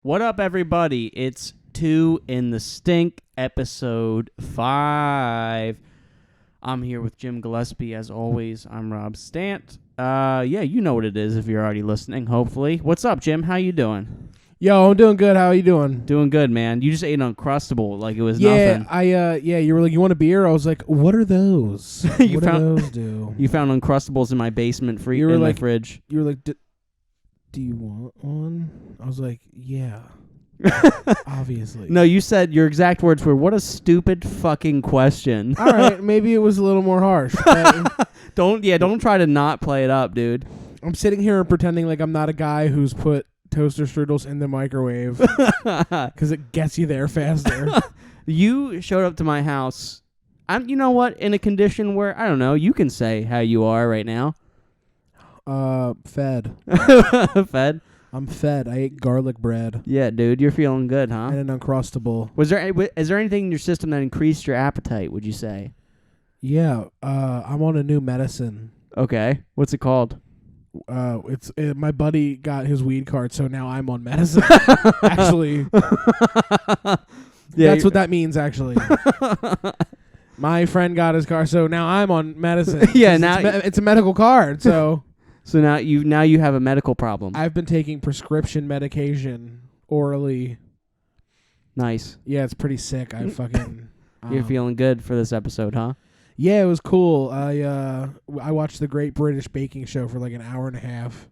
What up, everybody? It's 2 in the Stink, episode 5. I'm here with Jim Gillespie, as always. I'm Rob Stant. Yeah, you know what it is if you're already listening, hopefully. What's up, Jim? How you doing? Yo, I'm doing good. How are you doing? Doing good, man. You just ate an Uncrustable like it was Yeah, nothing. you were like, you want a beer? I was like, what are those? What do those do? You found Uncrustables in my basement my fridge. You were like, do you want one? I was like, yeah. Obviously. No, you said your exact words were, what a stupid fucking question. All right, maybe it was a little more harsh. Don't try to not play it up, dude. I'm sitting here pretending like I'm not a guy who's put toaster strudels in the microwave because it gets you there faster. You showed up to my house. You know what? In a condition where, I don't know, you can say how you are right now. Fed. Fed? I'm fed. I ate garlic bread. Yeah, dude, you're feeling good, huh? And an Uncrustable. Is there anything in your system that increased your appetite, would you say? Yeah, I'm on a new medicine. Okay. What's it called? My buddy got his weed card, so now I'm on medicine. Actually, that's what that means. Actually, my friend got his card, so now I'm on medicine. Yeah, now it's a medical card. So, now you have a medical problem. I've been taking prescription medication orally. Nice. Yeah, it's pretty sick. I fucking. You're feeling good for this episode, huh? Yeah, it was cool. I watched the Great British Baking Show for like an hour and a half.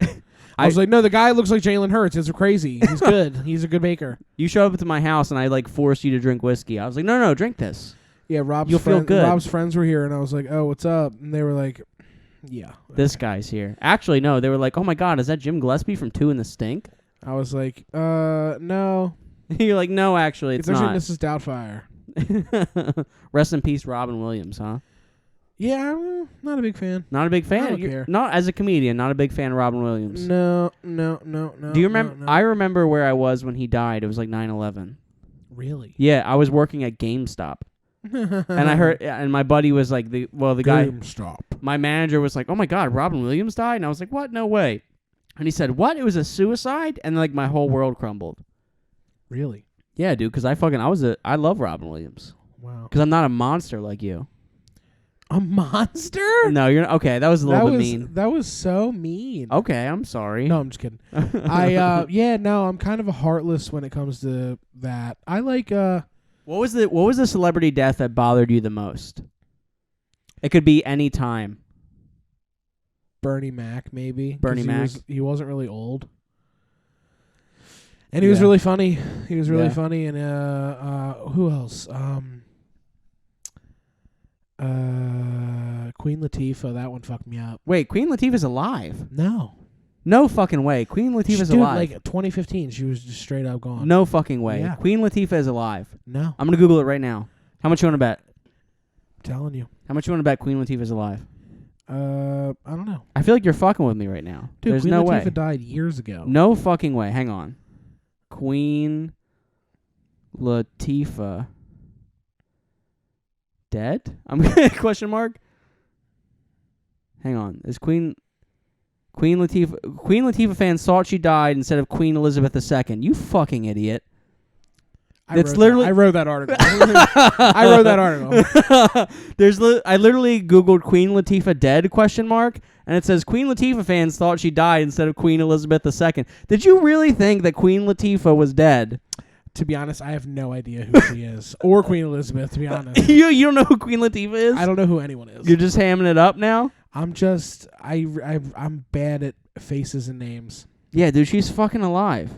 I was like, no, the guy looks like Jalen Hurts. It's crazy. He's good. He's a good baker. You showed up to my house and I like forced you to drink whiskey. I was like, no, drink this. Yeah, You'll feel good. Rob's friends were here, and I was like, oh, what's up? And they were like, yeah. This guy's here. Actually, no, they were like, oh my God, is that Jim Gillespie from 2 in the Stink? I was like, no. You're like, no, actually, it's not. Mrs. Doubtfire. Rest in peace, Robin Williams, huh? Yeah, I'm not a big fan. Not a big fan? I don't care. Not as a comedian, not a big fan of Robin Williams. No. Do you remember? No. I remember where I was when he died. It was like 9/11. Really? Yeah, I was working at GameStop. And I heard, and my buddy was like, the guy, GameStop. My manager was like, oh my God, Robin Williams died? And I was like, what? No way. And he said, what? It was a suicide? And like my whole world crumbled. Really? Yeah, dude, because I love Robin Williams. Wow. Because I'm not a monster like you. A monster? No, you're not. Okay, that was a little bit mean. That was so mean. Okay, I'm sorry. No, I'm just kidding. I'm kind of a heartless when it comes to that. I like What was the celebrity death that bothered you the most? It could be any time. Bernie Mac, maybe. Bernie Mac. He wasn't really old. And he was really funny. He was really funny. And who else? Queen Latifah. That one fucked me up. Wait, Queen Latifah's alive? No fucking way. Queen Latifah's alive. Like 2015, she was just straight up gone. No fucking way. Yeah. Queen Latifah is alive. No. I'm gonna Google it right now. How much you want to bet? I'm telling you. How much you want to bet Queen Latifah's alive? I don't know. I feel like you're fucking with me right now. Dude, There's Queen no Latifah way. died years ago. No fucking way. Hang on. Queen Latifah dead? I'm question mark. Hang on. Is Queen Latifah fans thought she died instead of Queen Elizabeth II. You fucking idiot. I wrote that article. I wrote that article. I literally Googled Queen Latifah dead question mark, and it says Queen Latifah fans thought she died instead of Queen Elizabeth II. Did you really think that Queen Latifah was dead? To be honest, I have no idea who she is. Or Queen Elizabeth, to be honest. You don't know who Queen Latifah is? I don't know who anyone is. You're just hamming it up now? I'm bad at faces and names. Yeah, dude, she's fucking alive.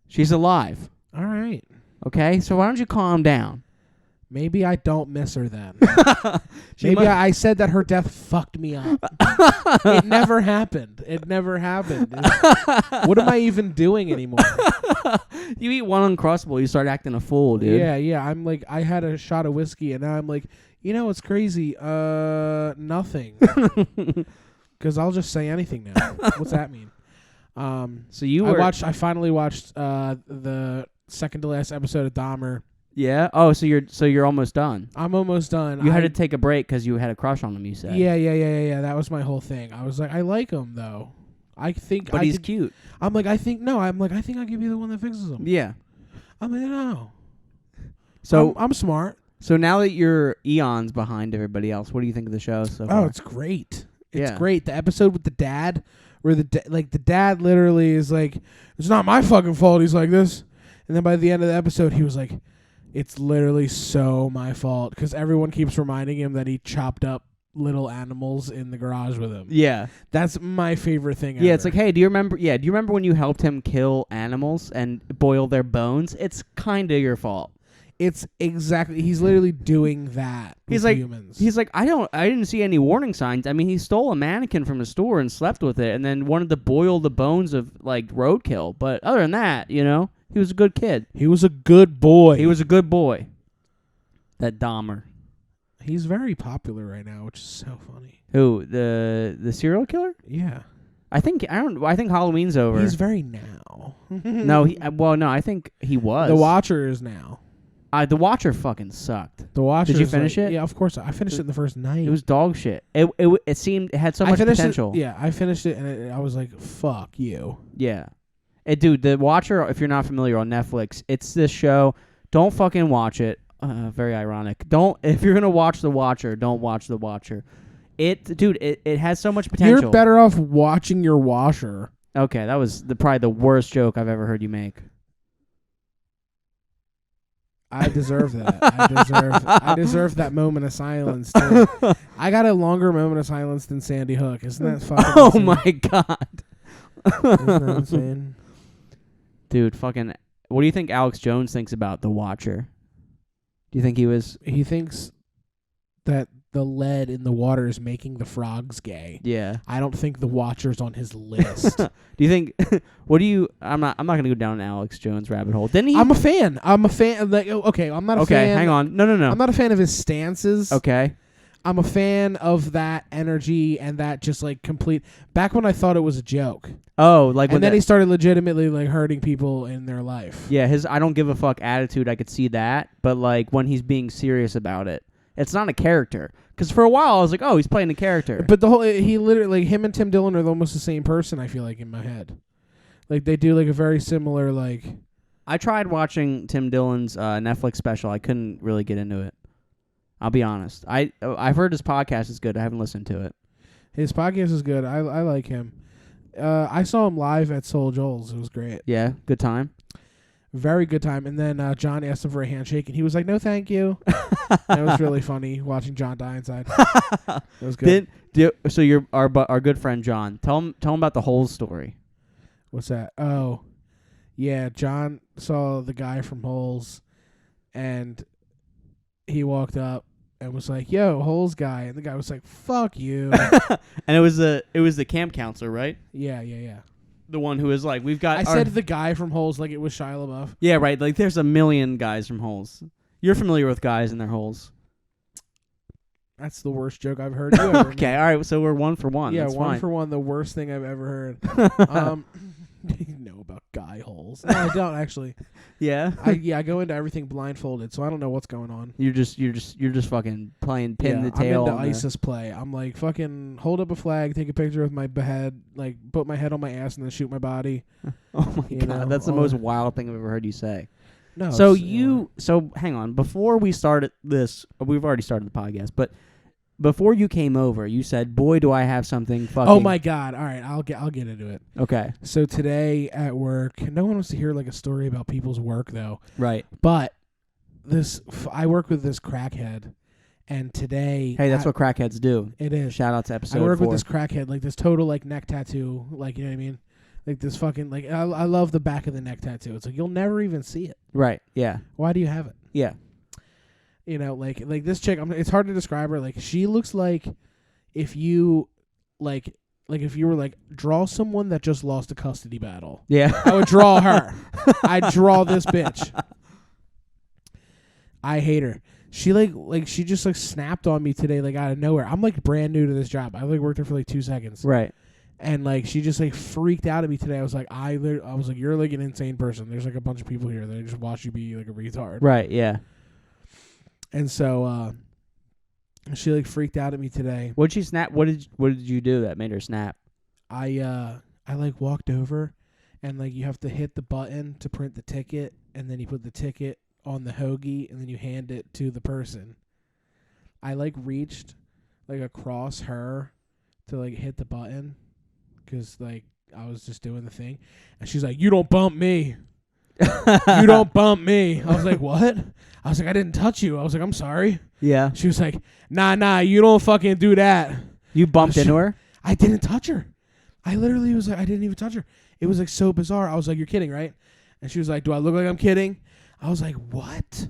She's alive. All right. Okay, so why don't you calm down? Maybe I don't miss her then. I said that her death fucked me up. It never happened. What am I even doing anymore? You eat one Uncrustable, you start acting a fool, dude. Yeah. I'm like, I had a shot of whiskey, and now I'm like, you know what's crazy? Nothing. Because I'll just say anything now. What's that mean? I finally watched the second to last episode of Dahmer. Yeah. Oh, so you're almost done. I'm almost done. You had to take a break because you had a crush on him. You said. Yeah. That was my whole thing. I was like, I like him though. But he's cute. I'm like, I think I could be the one that fixes him. Yeah. I'm like, no. So I'm smart. So now that you're eons behind everybody else, what do you think of the show so far? Oh, it's great. It's great. The episode with the dad, where the dad literally is like, it's not my fucking fault he's like this. And then by the end of the episode, he was like, it's literally so my fault. Because everyone keeps reminding him that he chopped up little animals in the garage with him. Yeah. That's my favorite thing ever. Yeah, it's like, hey, do you remember when you helped him kill animals and boil their bones? It's kind of your fault. It's exactly. He's literally doing that. He's with like, humans. He's like, I didn't see any warning signs. I mean, he stole a mannequin from a store and slept with it, and then wanted to boil the bones of like roadkill. But other than that, he was a good kid. He was a good boy. He was a good boy. That Dahmer. He's very popular right now, which is so funny. Who, the serial killer? Yeah. I think Halloween's over. He's very now. No, I think he was. The Watcher is now. The Watcher fucking sucked. The Watcher. Did you finish it? Yeah, of course. I finished it in the first night. It was dog shit. It seemed it had so much potential. I finished it and I was like, "Fuck you." Yeah, dude. The Watcher. If you're not familiar on Netflix, it's this show. Don't fucking watch it. Very ironic. If you're gonna watch The Watcher, don't watch The Watcher. It has so much potential. You're better off watching your washer. Okay, that was probably the worst joke I've ever heard you make. I deserve that. I deserve that moment of silence too. I got a longer moment of silence than Sandy Hook. Isn't that fucking Oh insane? my god. Isn't that insane? Dude, fucking what do you think Alex Jones thinks about The Watcher? Do you think he thinks that the lead in the water is making the frogs gay. Yeah. I don't think the Watcher's on his list. Do you think I'm not going to go down an Alex Jones rabbit hole. Didn't he? I'm a fan. Like, okay, I'm not a fan. Okay, hang on. No. I'm not a fan of his stances. Okay. I'm a fan of that energy and that just like complete. Back when I thought it was a joke. Oh, like when and then he started legitimately like hurting people in their life. Yeah, his I don't give a fuck attitude, I could see that, but like when he's being serious about it, it's not a character. Because for a while I was like, oh, he's playing a character. But he literally, like, him and Tim Dillon are almost the same person. I feel like in my head, like they do like a very similar like. I tried watching Tim Dillon's Netflix special. I couldn't really get into it. I'll be honest. I've heard his podcast is good. I haven't listened to it. His podcast is good. I like him. I saw him live at Soul Joel's. It was great. Yeah, good time. Very good time. And then John asked him for a handshake, and he was like, "No, thank you." It was really funny watching John die inside. It was good. So our good friend John. Tell him about the whole story. What's that? Oh, yeah. John saw the guy from Holes, and he walked up and was like, "Yo, Holes guy," and the guy was like, "Fuck you." And it was the camp counselor, right? Yeah. The one who was like, we've got. I said the guy from Holes like it was Shia LaBeouf. Yeah, right. Like there's a million guys from Holes. You're familiar with guys in their holes. That's the worst joke I've heard. You ever okay, made. All right. So we're 1 for 1. Yeah, That's 1 fine. for 1. The worst thing I've ever heard. You know about guy holes? No, I don't actually. Yeah. I go into everything blindfolded, so I don't know what's going on. You're just fucking playing pin the tail. I'm into ISIS play. I'm like fucking hold up a flag, take a picture with my head, like put my head on my ass, and then shoot my body. Oh my god, that's the most wild thing I've ever heard you say. No. So hang on. Before we started this, we've already started the podcast, but before you came over, you said, "Boy, do I have something fucking." Oh my god! All right, I'll get into it. Okay. So today at work, no one wants to hear like a story about people's work though. Right. But I work with this crackhead, and today. Hey, that's what crackheads do. It is. Shout out to episode 4. I work with this crackhead, like this total like neck tattoo, like you know what I mean, like this fucking like I love the back of the neck tattoo. It's like you'll never even see it. Right. Yeah. Why do you have it? Yeah. You know, like this chick. It's hard to describe her. Like she looks like if you like if you were like draw someone that just lost a custody battle. Yeah, I would draw her. I'd draw this bitch. I hate her. She like she just like snapped on me today like out of nowhere. I'm like brand new to this job. I like worked there for like 2 seconds. Right. And like she just like freaked out at me today. I was like you're like an insane person. There's like a bunch of people here that just watch you be like a retard. Right. Yeah. And so she like freaked out at me today. What'd she snap? What did you do that made her snap? I I like walked over, and like you have to hit the button to print the ticket, and then you put the ticket on the hoagie, and then you hand it to the person. I like reached like across her to like hit the button, because like I was just doing the thing, and she's like, "You don't bump me." You don't bump me. I was like, what? I was like, I didn't touch you. I was like, I'm sorry. Yeah. She was like, nah, you don't fucking do that. You bumped into her? I didn't touch her. I literally was like, I didn't even touch her. It was like so bizarre. I was like, you're kidding, right? And she was like, do I look like I'm kidding? I was like, what?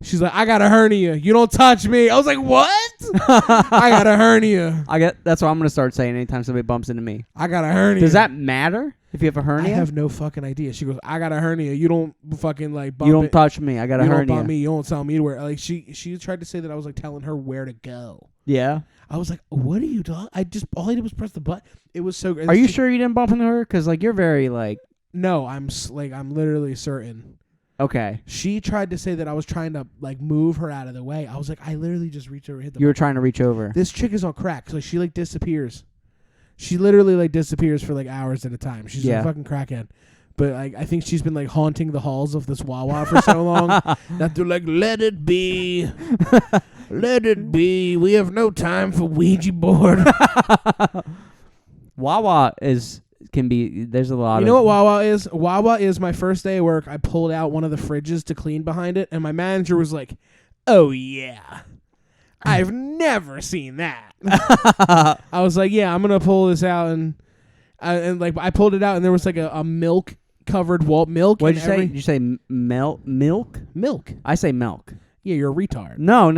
She's like, I got a hernia. You don't touch me. I was like, what? I got a hernia. That's what I'm going to start saying anytime somebody bumps into me. I got a hernia. Does that matter if you have a hernia? I have no fucking idea. She goes, I got a hernia. You don't fucking like bump You don't it. touch me. I got a hernia. You don't bump me. You don't tell me where. Like she tried to say that I was like telling her where to go. Yeah. I was like, what are you doing? All I did was press the button. It was so great. Are you sure you didn't bump into her? Because like you're very like. No, I'm literally certain. Okay. She tried to say that I was trying to like move her out of the way. I was like, I literally just reached over and hit the button. You were trying to reach over. This chick is on crack. So she like disappears. She literally like disappears for like hours at a time. She's a fucking crackhead. But like I think she's been like haunting the halls of this Wawa for so long that they're like, let it be. Let it be. We have no time for Ouija board. Wawa can be. There's a lot. You know what Wawa is? Wawa is my first day of work. I pulled out one of the fridges to clean behind it, and my manager was like, "Oh yeah, I've never seen that." I was like, "Yeah, I'm gonna pull this out," and like I pulled it out, and there was like a milk covered milk. What did you say? Did you say milk? Milk. I say milk. Yeah, you're a retard. No.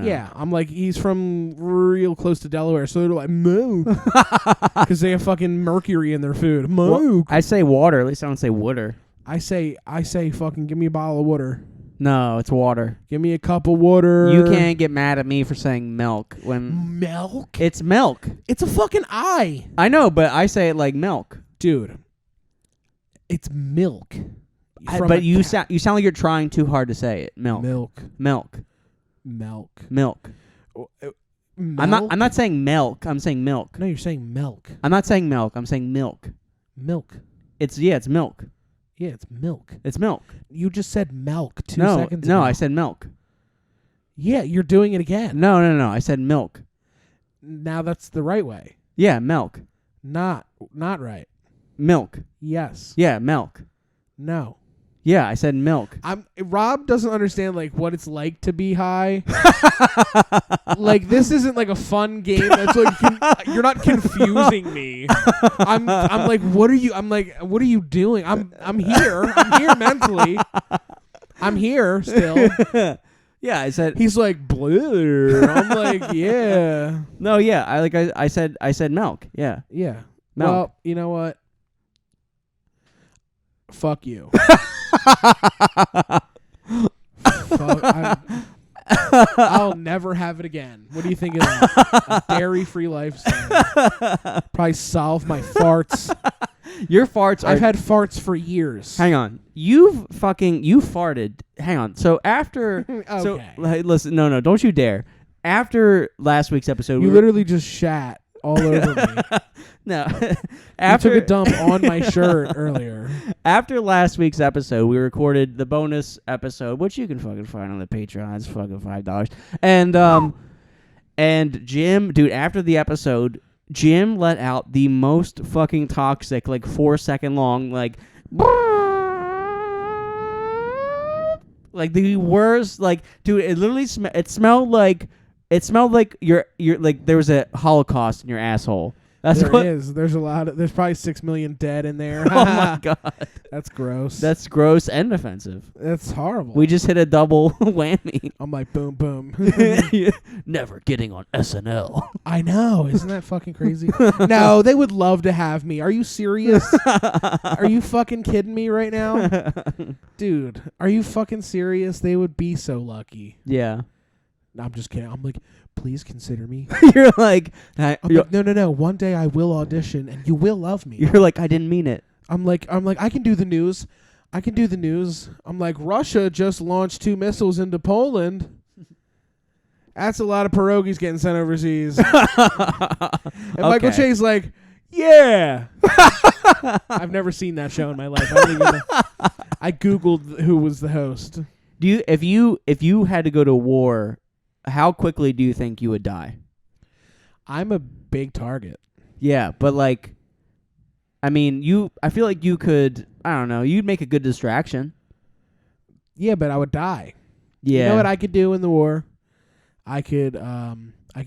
Yeah, I'm like, he's from real close to Delaware, so they're like, milk. Because they have fucking mercury in their food. Milk. Well, I say water. At least I don't say water. I say fucking give me a bottle of water. No, it's water. Give me a cup of water. You can't get mad at me for saying milk when milk. It's milk. It's a fucking I. I know, but I say it like milk, dude. It's milk. But you sound like you're trying too hard to say it. Milk. Milk. I'm not saying milk. I'm saying milk. No, you're saying milk. I'm not saying milk. I'm saying milk. Milk. It's milk. Yeah, it's milk. It's milk. You just said milk 2 seconds ago. No, I said milk. Yeah, you're doing it again. No. I said milk. Now that's the right way. Yeah, milk. Not right. Milk. Yes. Yeah, milk. No. Yeah, I said milk. Rob doesn't understand like what it's like to be high. Like this isn't like a fun game. That's like you're not confusing me. I'm like, what are you? I'm like, what are you doing? I'm here. I'm here mentally. I'm here still. Yeah, I said. He's like, blur. I'm like, yeah. No, yeah. I said milk. Yeah. Yeah. Milk. Well, you know what? Fuck you. I'll never have it again. What do you think of that? A dairy-free lifestyle. Probably solve my farts. Your farts I've had farts for years. Hang on. You farted. Hang on. So after okay. So listen, no, don't you dare. After last week's episode, you literally just shat all over me. No. After you took a dump on my shirt earlier. After last week's episode, we recorded the bonus episode, which you can fucking find on the Patreon. It's fucking $5. And Jim, dude, after the episode, Jim let out the most fucking toxic, like 4-second long, like the worst, like, dude, it literally smelled like you're like there was a Holocaust in your asshole. That's there what is. There's there's probably 6 million dead in there. Oh my god. That's gross. That's gross and offensive. That's horrible. We just hit a double whammy. I'm like, boom, boom. Never getting on SNL. I know. Isn't that fucking crazy? No, they would love to have me. Are you serious? Are you fucking kidding me right now? Dude, are you fucking serious? They would be so lucky. Yeah. No, I'm just kidding. I'm like, please consider me. You're like, no. One day I will audition and you will love me. You're like, I didn't mean it. I'm like, I can do the news. I'm like, Russia just launched 2 missiles into Poland. That's a lot of pierogies getting sent overseas. And Michael Che's like, Yeah. I've never seen that show in my life. I don't even know. I Googled who was the host. If you had to go to war, how quickly do you think you would die? I'm a big target. Yeah, but like, I mean, I feel like you could, I don't know, you'd make a good distraction. Yeah, but I would die. Yeah. You know what I could do in the war? I could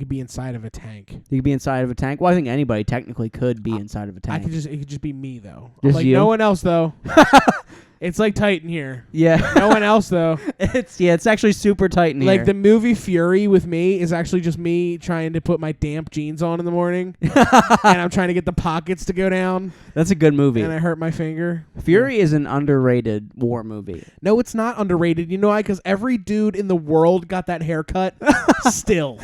be inside of a tank. You could be inside of a tank? Well, I think anybody technically could be inside of a tank. It could just be me though. Just like you? no one else though. It's like tight in here. Yeah. No one else though. It's actually super tight in here. Like the movie Fury with me is actually just me trying to put my damp jeans on in the morning, and I'm trying to get the pockets to go down. That's a good movie. And I hurt my finger. Fury is an underrated war movie. No, it's not underrated. You know why? Because every dude in the world got that haircut. Still.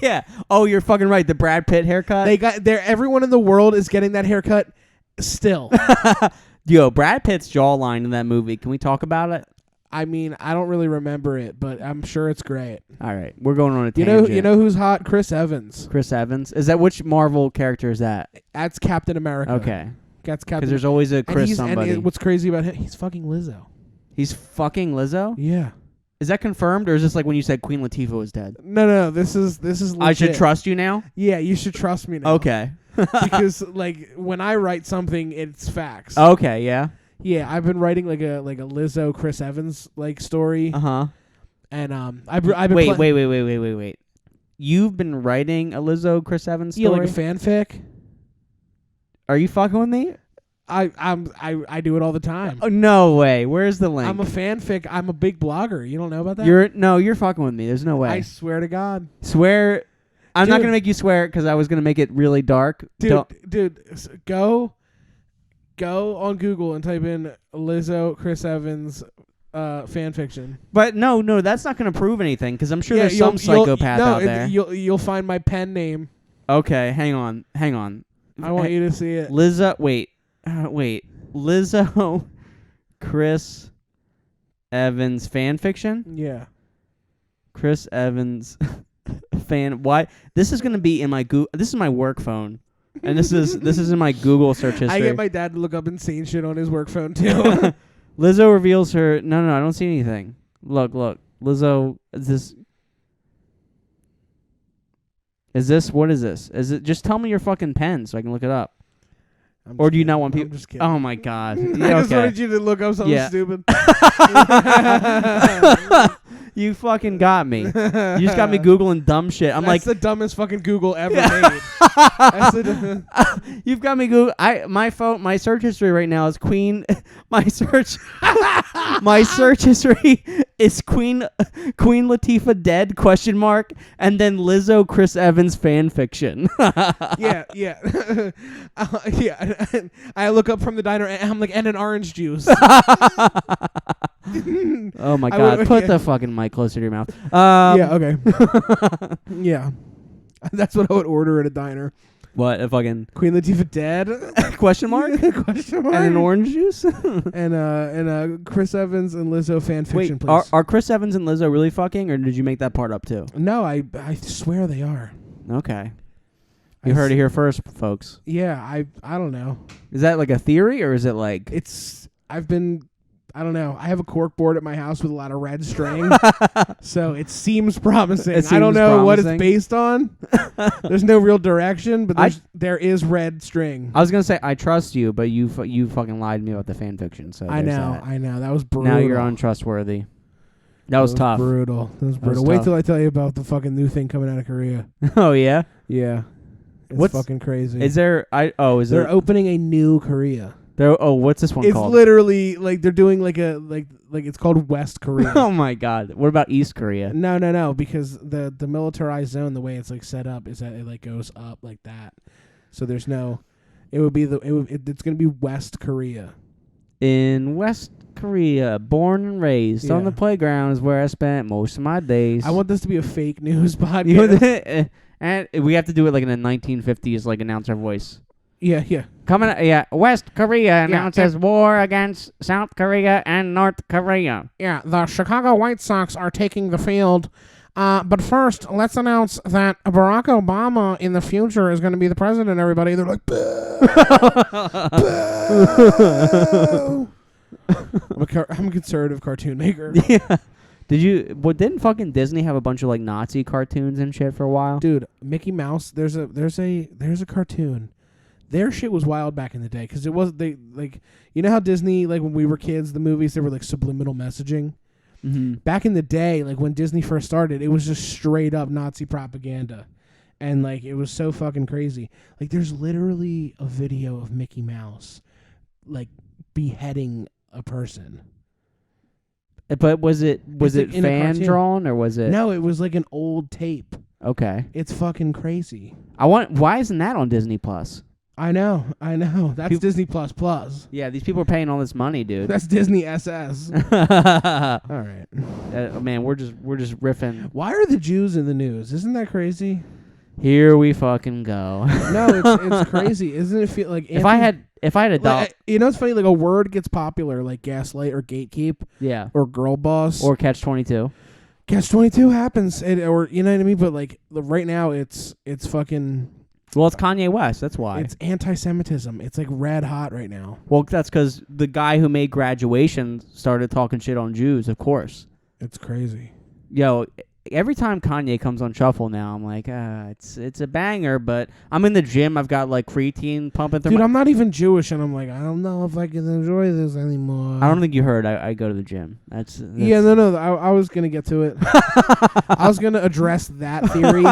Yeah. Oh, you're fucking right. The Brad Pitt haircut. Everyone in the world is getting that haircut. Still. Yo, Brad Pitt's jawline in that movie. Can we talk about it? I mean, I don't really remember it, but I'm sure it's great. All right, we're going on a tangent. You know who's hot? Chris Evans. Chris Evans. Is that which Marvel character is that? That's Captain America. Okay. That's Captain. Because there's always a Chris somebody. And what's crazy about him? He's fucking Lizzo. He's fucking Lizzo? Yeah. Is that confirmed, or is this like when you said Queen Latifah was dead? No. This is legit. I should trust you now? Yeah, you should trust me now. Okay. Because like when I write something, it's facts. Okay, yeah. Yeah, I've been writing like a Lizzo Chris Evans like story. Uh-huh. And I've been Wait. You've been writing a Lizzo Chris Evans story? Yeah, like a fanfic. Are you fucking with me? I do it all the time. Oh, no way. Where's the link? I'm a fanfic. I'm a big blogger. You don't know about that? You're fucking with me. There's no way. I swear to God. Swear. I'm not going to make you swear because I was going to make it really dark. Dude, go on Google and type in Lizzo Chris Evans fan fiction. But no, that's not going to prove anything because I'm sure there's some psychopath out there. You'll find my pen name. Okay, hang on. I want you to see it. Lizzo, wait. Lizzo Chris Evans fan fiction? Yeah. Chris Evans fan. Why? This is going to be in my this is my work phone. And this is in my Google search history. I get my dad to look up insane shit on his work phone too. Lizzo reveals her. No, I don't see anything. Look. Lizzo, is this? What is this? Is it? Just tell me your fucking pen so I can look it up. Or do you not want people? I'm just kidding. Oh my God! I just wanted you to look up something stupid. You fucking got me. You just got me Googling dumb shit. That's the dumbest fucking Google ever made. You've got me Google. My search history right now is Queen. My search history is Queen Latifah dead ? And then Lizzo Chris Evans fan fiction. Yeah. Yeah. I look up from the diner and I'm like, and an orange juice. Oh my God! Put the fucking mic closer to your mouth. Yeah. Okay. Yeah. That's what I would order at a diner. What a fucking Queen Latifah dead? ? Question mark. And an orange juice. and Chris Evans and Lizzo fan fiction. Please. Are Chris Evans and Lizzo really fucking, or did you make that part up too? No, I swear they are. Okay. You heard it here first, folks. Yeah, I don't know. Is that like a theory, or is it like I don't know. I have a cork board at my house with a lot of red string, so it seems promising. I don't know what it's based on. There's no real direction, but there is red string. I was gonna say I trust you, but you fucking lied to me about the fan fiction. So I know. That was brutal. Now you're untrustworthy. That was tough. Brutal. That was brutal. Wait till I tell you about the fucking new thing coming out of Korea. Oh yeah. Yeah. It's fucking crazy. Is there? They're opening a new Korea. What's this one called? It's literally like they're doing like it's called West Korea. Oh my God! What about East Korea? No, because the militarized zone, the way it's like set up is that it like goes up like that. So there's no. It's gonna be West Korea. In West Korea, born and raised on the playground is where I spent most of my days. I want this to be a fake news podcast. And we have to do it like in a 1950s like announcer voice. Yeah. West Korea announces war against South Korea and North Korea. Yeah, the Chicago White Sox are taking the field But first, let's announce that Barack Obama in the future is going to be the president, everybody. They're like, boo! Boo! I'm a conservative cartoon maker. Yeah. Didn't fucking Disney have a bunch of like Nazi cartoons and shit for a while? Dude, Mickey Mouse, there's a cartoon. Their shit was wild back in the day because it was you know how Disney, like when we were kids, the movies, they were like subliminal messaging. Mm-hmm. Back in the day, like when Disney first started, it was just straight up Nazi propaganda. And like it was so fucking crazy. Like there's literally a video of Mickey Mouse like beheading a person. But was it fan drawn or was it? No, it was like an old tape. Okay. It's fucking crazy. Why isn't that on Disney Plus? I know. That's Disney Plus Plus. Yeah, these people are paying all this money, dude. That's Disney SS. All right. Man, we're just riffing. Why are the Jews in the news? Isn't that crazy? Here we fucking go. No, it's crazy. Isn't it feel like if I had a dog, like, you know, it's funny. Like a word gets popular, like gaslight or gatekeep, yeah, or girl boss, or Catch-22. Catch-22 happens, or you know what I mean. But like right now, it's fucking. Well, it's Kanye West. That's why. It's anti-Semitism. It's like red hot right now. Well, that's because the guy who made Graduation started talking shit on Jews. Of course. It's crazy. Yo. Every time Kanye comes on Shuffle now, I'm like, it's a banger, but I'm in the gym. I've got like creatine pumping through. Dude, I'm not even Jewish, and I'm like, I don't know if I can enjoy this anymore. I don't think you heard. I go to the gym. That's yeah, no. I was gonna get to it. I was gonna address that theory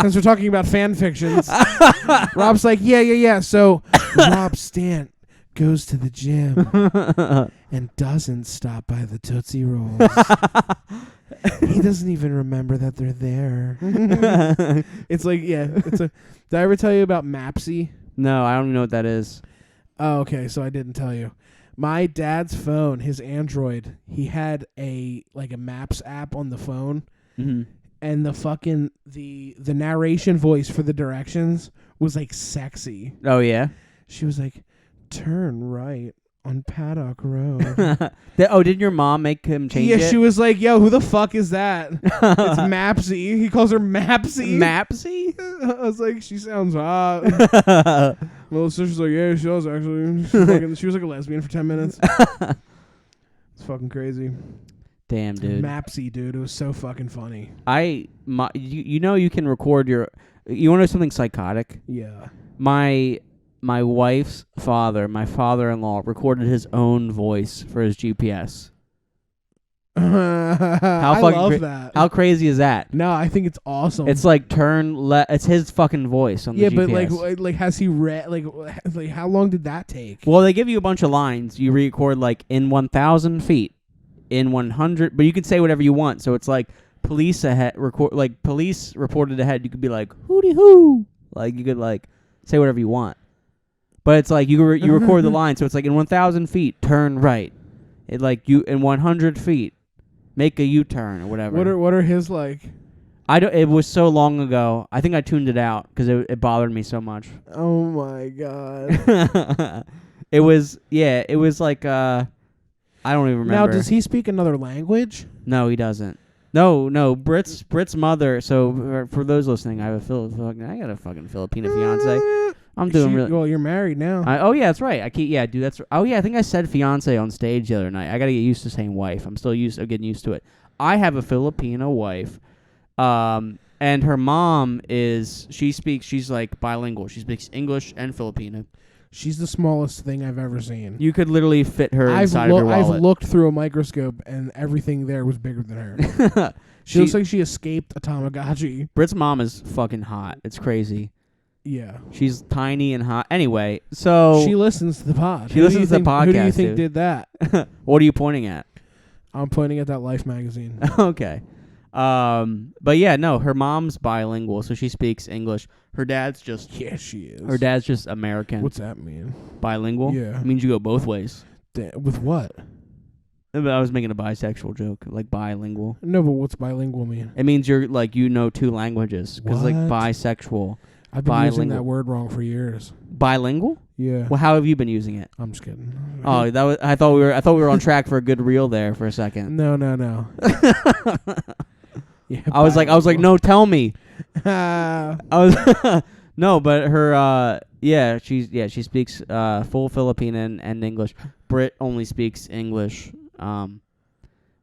since we're talking about fan fictions. Rob's like, yeah. So Rob Stant goes to the gym and doesn't stop by the Tootsie Rolls. He doesn't even remember that they're there. It's like, yeah. Did I ever tell you about Mapsy? No, I don't even know what that is. Oh, okay. So I didn't tell you. My dad's phone, his Android, he had a Maps app on the phone, and the fucking the narration voice for the directions was like sexy. Oh yeah. She was like, "Turn right on Paddock Road." Did your mom make him change it? Yeah, she was like, "Yo, who the fuck is that?" It's Mapsy. He calls her Mapsy. Mapsy? I was like, she sounds hot. Well, sister's like, yeah, she does actually. She was like a lesbian for 10 minutes. It's fucking crazy. Damn, dude. Mapsy, dude. It was so fucking funny. You know you can record your. You want to know something psychotic? Yeah. My wife's father, my father-in-law, recorded his own voice for his GPS. I love that. How crazy is that? No, I think it's awesome. It's like turn left. It's his fucking voice on the GPS. Yeah, but like has he read like how long did that take? Well, they give you a bunch of lines. You record like in 1,000 feet, in 100, but you can say whatever you want. So it's like police ahead. Police reported ahead. You could be like hooty hoo. Like you could like say whatever you want. But it's like you record the line, so it's like in 1,000 feet, turn right. It like you in 100 feet, make a U-turn or whatever. What are his like? I don't. It was so long ago. I think I tuned it out because it bothered me so much. Oh my god. It was like I don't even remember. Now, does he speak another language? No, he doesn't. No. Brit's mother. So for those listening, I got a fucking Filipino fiance. I'm doing really well. You're married now. Oh yeah, that's right. I think I said fiance on stage the other night. I got to get used to saying wife. I'm still getting used to it. I have a Filipino wife, and her mom she's like bilingual. She speaks English and Filipino. She's the smallest thing I've ever seen. You could literally fit her inside of your wallet. I've looked through a microscope, and everything there was bigger than her. She looks like she escaped a Tamagotchi. Brit's mom is fucking hot. It's crazy. Yeah. She's tiny and hot. Anyway, so she listens to the pod. She listens to the podcast. Who do you think did that? What are you pointing at? I'm pointing at that Life magazine. Okay. But yeah, no, her mom's bilingual, so she speaks English. Her dad's just she is. Her dad's just American. What's that mean? Bilingual? Yeah. It means you go both ways. With what? I was making a bisexual joke, like bilingual. No, but what's bilingual mean? It means you're like you know two languages, because like bisexual. I've been using that word wrong for years. Bilingual? Yeah. Well, how have you been using it? I'm just kidding. Oh, I thought we were on track for a good reel there for a second. No. Yeah, I was like, no, tell me. I was no, but her she speaks full Filipino and English. Brit only speaks English.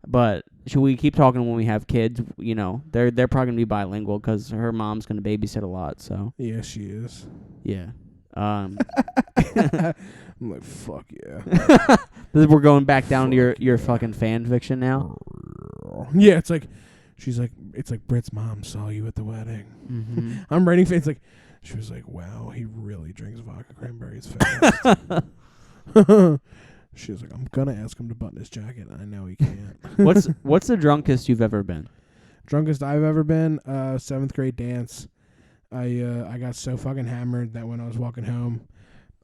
But should we keep talking when we have kids? You know, they're probably gonna be bilingual because her mom's gonna babysit a lot. So yeah, she is. yeah. I'm like, fuck yeah. We're going back down to your fucking fan fiction now. Yeah, it's like Britt's mom saw you at the wedding. Mm-hmm. I'm writing. It's like she was like, wow, he really drinks vodka cranberries fast. She was like, I'm gonna ask him to button his jacket. I know he can't. What's the drunkest you've ever been? Drunkest I've ever been, 7th grade dance. I got so fucking hammered that when I was walking home,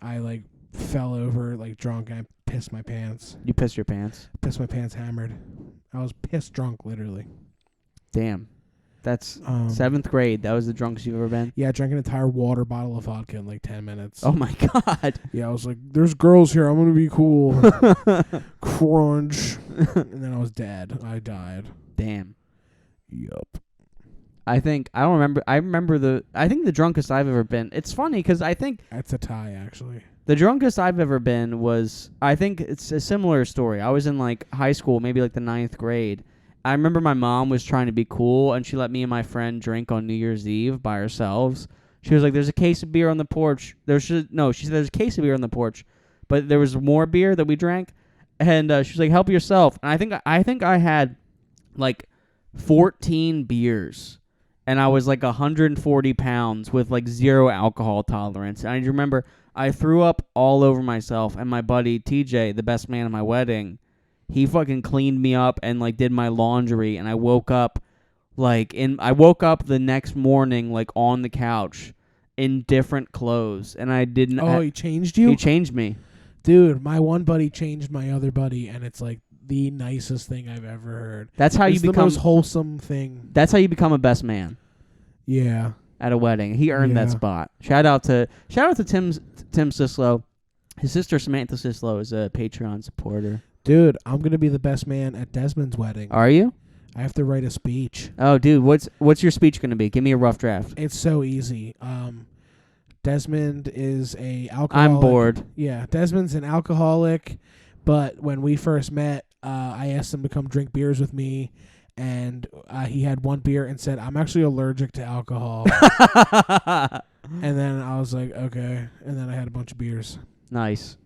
I like fell over like drunk and I pissed my pants. You pissed your pants? Pissed my pants hammered. I was pissed drunk, literally. Damn. That's 7th grade. That was the drunkest you've ever been? Yeah, I drank an entire water bottle of vodka in like 10 minutes. Oh my God. Yeah, I was like, there's girls here. I'm going to be cool. Crunch. And then I was dead. I died. Damn. Yup. I think the drunkest I've ever been. It's funny because I think that's a tie, actually. The drunkest I've ever been was, I think it's a similar story. I was in like high school, maybe like the 9th grade. I remember my mom was trying to be cool, and she let me and my friend drink on New Year's Eve by ourselves. She was like, "There's a case of beer on the porch." She said, "There's a case of beer on the porch," but there was more beer that we drank, and she was like, "Help yourself." And I think I had like 14 beers. And I was like 140 pounds with like 0 alcohol tolerance. And I remember I threw up all over myself. And my buddy TJ, the best man at my wedding, he fucking cleaned me up and like did my laundry. And I woke up the next morning like on the couch in different clothes. And I didn't. Oh, he changed you? He changed me. Dude, my one buddy changed my other buddy. And it's like the nicest thing I've ever heard. That's how you become the most wholesome thing. That's how you become a best man. Yeah. At a wedding. He earned that spot. Shout out to Tim Sislow. His sister Samantha Sislow is a Patreon supporter. Dude, I'm gonna be the best man at Desmond's wedding. Are you? I have to write a speech. Oh, dude, what's your speech gonna be? Give me a rough draft. It's so easy. Desmond is a alcoholic. I'm bored. Yeah, Desmond's an alcoholic, but when we first met, I asked him to come drink beers with me, and he had one beer and said, "I'm actually allergic to alcohol." And then I was like, "Okay," and then I had a bunch of beers. Nice.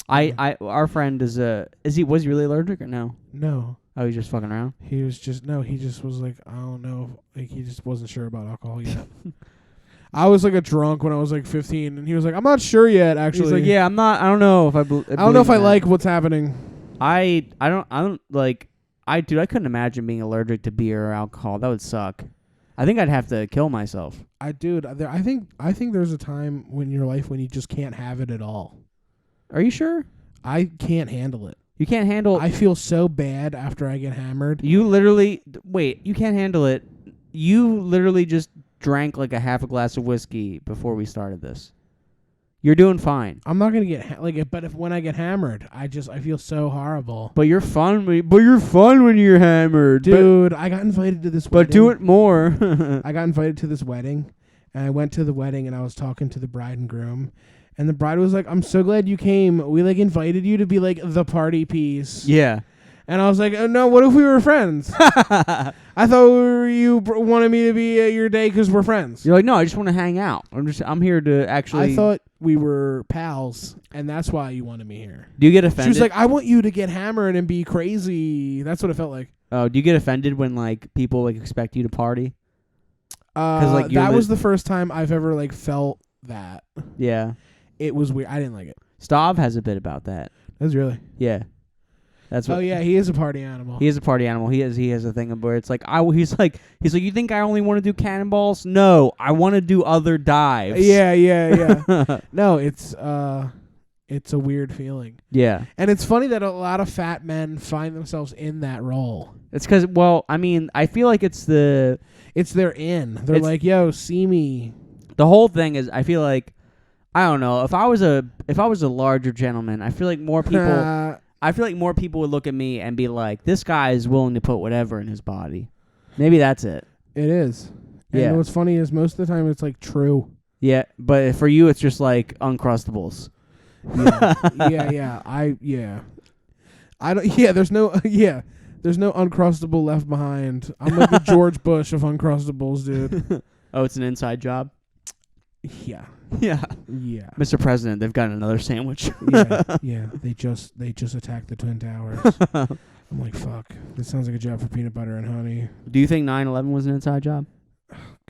Our friend was he really allergic or no? No. Oh, he's just fucking around? He just was like, I don't know, like he just wasn't sure about alcohol yet. I was like a drunk when I was like 15, and he was like, I'm not sure yet, actually. He's like, yeah, I don't know if I don't know if I like what's happening. I don't like, dude, I couldn't imagine being allergic to beer or alcohol. That would suck. I think I'd have to kill myself. I think there's a time in your life when you just can't have it at all. Are you sure? I can't handle it. You can't handle... I feel so bad after I get hammered. You literally... Wait, you can't handle it. You literally just drank like a half a glass of whiskey before we started this. You're doing fine. I'm not going to get... but when I get hammered, I feel so horrible. But you're fun when you're hammered. Dude, I got invited to this wedding. But do it more. I got invited to this wedding, and I went to the wedding, and I was talking to the bride and groom. And the bride was like, I'm so glad you came. We, like, invited you to be, like, the party piece. Yeah. And I was like, oh, no, what if we were friends? I thought you wanted me to be at your day because we're friends. You're like, no, I just want to hang out. I'm here to actually... I thought we were pals, and that's why you wanted me here. Do you get offended? She was like, I want you to get hammered and be crazy. That's what it felt like. Oh, do you get offended when, like, people, like, expect you to party? Like, that was the first time I've ever, like, felt that. Yeah. It was weird. I didn't like it. Stav has a bit about that. That's really? Yeah. That's what. Oh yeah, he is a party animal. He is a party animal. He has a thing where it's like he's like you think I only want to do cannonballs? No, I want to do other dives. Yeah. No, it's a weird feeling. Yeah. And it's funny that a lot of fat men find themselves in that role. It's because, well, I mean, I feel like it's their in. They're like, yo, see me. The whole thing is, I feel like, I don't know, if I was a larger gentleman, I feel like more people would look at me and be like, this guy is willing to put whatever in his body. Maybe that's it. It is. Yeah. And what's funny is most of the time it's like true. Yeah, but for you it's just like Uncrustables. Yeah. I don't. Yeah. There's no. Yeah. There's no Uncrustable left behind. I'm like the George Bush of Uncrustables, dude. Oh, it's an inside job? Yeah. Yeah. Yeah. Mr. President, they've got another sandwich. Yeah. They just attacked the Twin Towers. I'm like, fuck. This sounds like a job for peanut butter and honey. Do you think 9/11 was an inside job?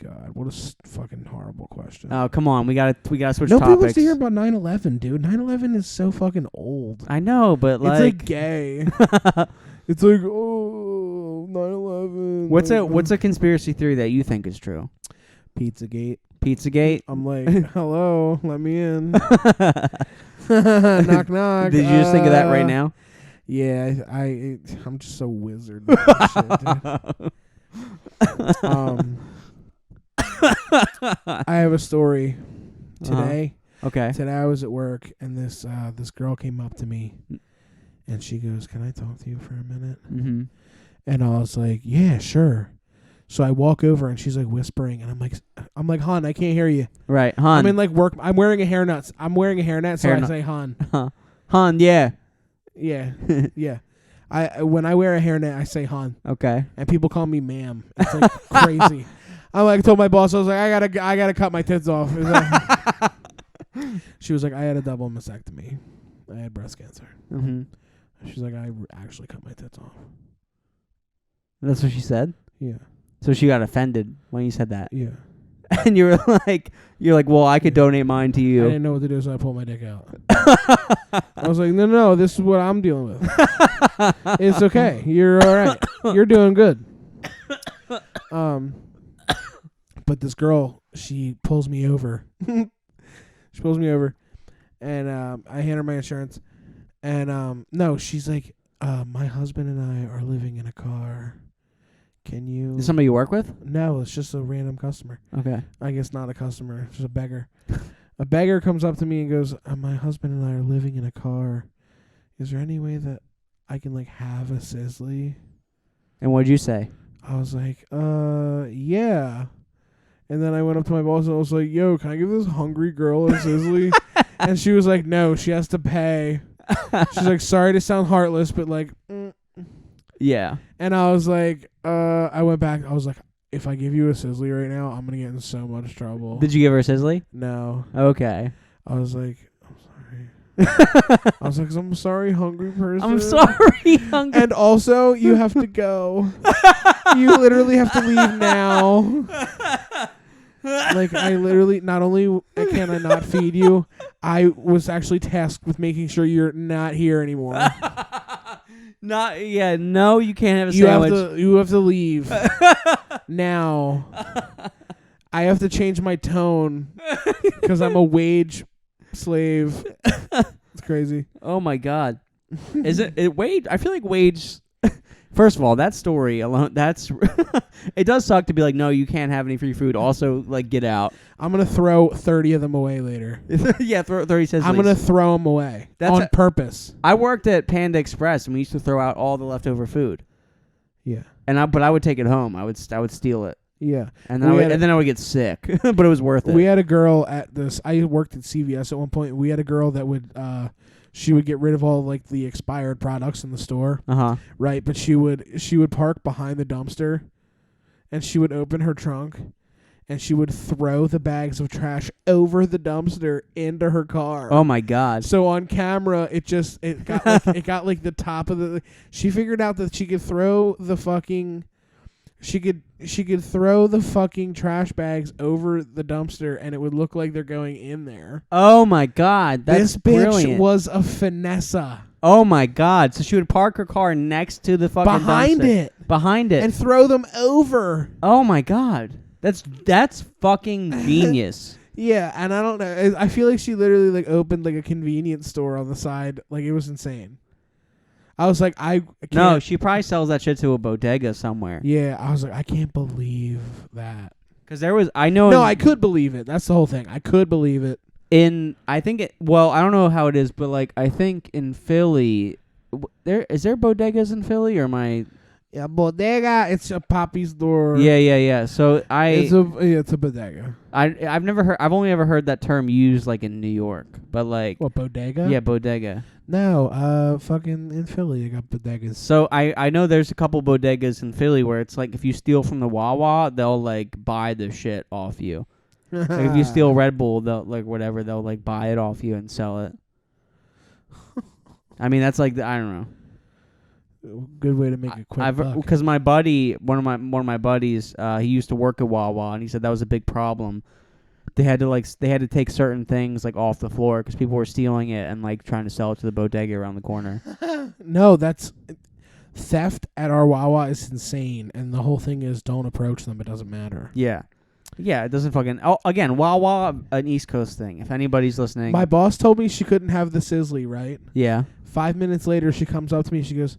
God, what a fucking horrible question. Oh, come on. We gotta switch Nobody topics. wants to hear about 9/11, dude. 9/11 is so fucking old. I know, but It's like gay. It's like, oh, 9/11. What's a conspiracy theory that you think is true? Pizzagate. Pizzagate? I'm like, hello, let me in. Knock, knock. Did you just think of that right now? Yeah, I'm just so wizard. With this shit, dude. I have a story today. Okay. Today I was at work, and this girl came up to me, and she goes, "Can I talk to you for a minute?" Mm-hmm. And I was like, "Yeah, sure." So I walk over, and she's like whispering, and I'm like, "Hon, I can't hear you." Right, hon. I'm in like work. I'm wearing a hairnet. So I say, "Hon." Hon, yeah. Yeah, yeah. When I wear a hairnet, I say "hon." Okay. And people call me "ma'am." It's like crazy. I told my boss, I was like, I gotta cut my tits off. She was like, I had a double mastectomy. I had breast cancer. Mm-hmm. She's like, I actually cut my tits off. That's what she said? Yeah. So she got offended when you said that. Yeah. And you're like, well, I could donate mine to you. I didn't know what to do, so I pulled my dick out. I was like, no, this is what I'm dealing with. It's okay. You're all right. You're doing good. But this girl, she pulls me over. And I hand her my insurance. And no, she's like, my husband and I are living in a car. Can you... Is somebody you work with? No, it's just a random customer. Okay. I guess not a customer, just a beggar. A beggar comes up to me and goes, my husband and I are living in a car. Is there any way that I can, like, have a Sizzly? And what'd you say? I was like, yeah. And then I went up to my boss and I was like, yo, can I give this hungry girl a Sizzly? And she was like, no, she has to pay. She's like, sorry to sound heartless, but like... Yeah. And I was like, I went back. I was like, if I give you a Sizzly right now, I'm going to get in so much trouble. Did you give her a Sizzly? No. Okay. I was like, I'm sorry. I was like, I'm sorry, hungry person. I'm sorry, hungry. And also, you have to go. You literally have to leave now. Like, I literally, not only can I not feed you, I was actually tasked with making sure you're not here anymore. No, you can't have a sandwich. You have to leave now. I have to change my tone because I'm a wage slave. It's crazy. Oh my God. Is it wage? I feel like wage. First of all, that story alone, that's it does suck to be like, no, you can't have any free food. Also, like, get out. I'm going to throw 30 of them away later. Yeah, 30 cents. I'm going to throw them away on purpose. I worked at Panda Express, and we used to throw out all the leftover food. Yeah. But I would take it home. I would steal it. Yeah. And then I would get sick, but it was worth it. We had a girl at this. I worked at CVS at one point. We had a girl that would she would get rid of all like the expired products in the store. Right, but she would park behind the dumpster, and she would open her trunk, and she would throw the bags of trash over the dumpster into her car. Oh my God. So on camera, it got like the top of the. She figured out that she could throw the fucking. She could throw the fucking trash bags over the dumpster, and it would look like they're going in there. Oh my God, that's this bitch brilliant. Was a finessa. Oh my God! So she would park her car next to the fucking behind it, and throw them over. Oh my God, that's fucking genius. Yeah, and I don't know. I feel like she literally like opened like a convenience store on the side. Like, it was insane. I was like, I can't. No, she probably sells that shit to a bodega somewhere. Yeah, I was like, I can't believe that. Because I know. No, I could believe it. That's the whole thing. I could believe it. I don't know how it is, but like, I think in Philly, is there bodegas in Philly, or am I? Yeah, bodega. It's a poppy store. Yeah. So It's a bodega. I've only ever heard that term used like in New York, but like What, bodega? Yeah, bodega. No, fucking in Philly they got bodegas. So I know there's a couple bodegas in Philly where it's like if you steal from the Wawa, they'll like buy the shit off you. Like if you steal Red Bull, they'll like whatever, they'll like buy it off you and sell it. I mean, that's like I don't know. Good way to make a quick buck. Because my buddy, one of my buddies, he used to work at Wawa, and he said that was a big problem. They had to take certain things like off the floor because people were stealing it and like trying to sell it to the bodega around the corner. No, that's theft at our Wawa is insane, and the whole thing is don't approach them. It doesn't matter. Yeah, it doesn't fucking. Oh, again, Wawa, an East Coast thing. If anybody's listening, my boss told me she couldn't have the sizzly, right? Yeah. 5 minutes later, she comes up to me. She goes,